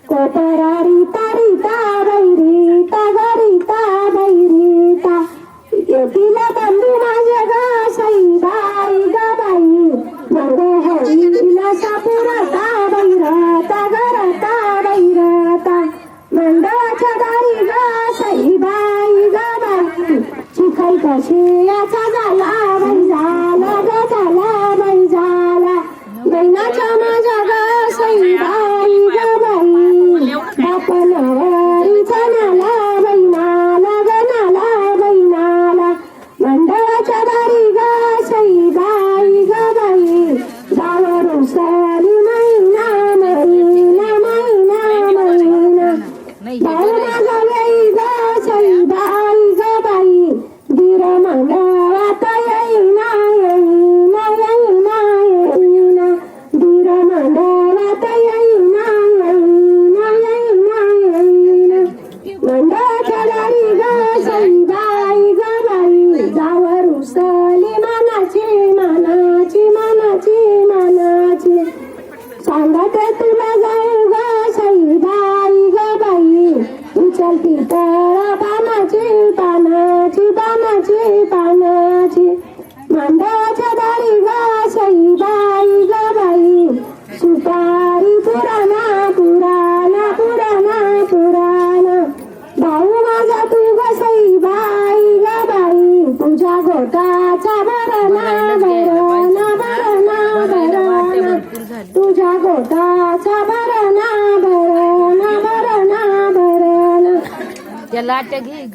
कोपरारीता रीता बैरीता गरीता बैरीता येतीला बंधू माझ्या ग सईबाई ग बाई मंगो हरीला सापुरता बैरता गरता बैरता मंडळाच्या दारी ग सईबाई ग बाई चिखल कशियाचा झाला बाई झाला ग झाला बाई झाला बैनाच्या माझ्या ग सईबाई ग बाई बापनवारीचा नाला बैनाला ग नाला बैनाला मंडळाच्या दारी ग सईबाई ग बाई गावावरून साली महिना महिना महिना महिना भाऊ माझा येई ग सईबाई ग बाई धीर मंडळात येईना येईना येईना येईना धीर मंडळात येईना येईना येईना येईना मंडळाच्या दारी ग सईबाई ग बाई गावावर उसली मनाची मनाची मनाची मनाची सांगत तुला जाऊ ग सईबाई ग बाई उचलती तर पानाची पानाची पानाची पानाची मंडळाच्या दारी ग सईबाई ग बाई सुपारी पुराणा पुराणा पुराणा पुराणा भाऊ माझा तू ग सईबाई ग बाई तुझ्या गोटाचा भरणा भरणा भरणा भरणा तुझ्या गोटाचा भरणा भरणा भरणा भरणा या लाट्या घे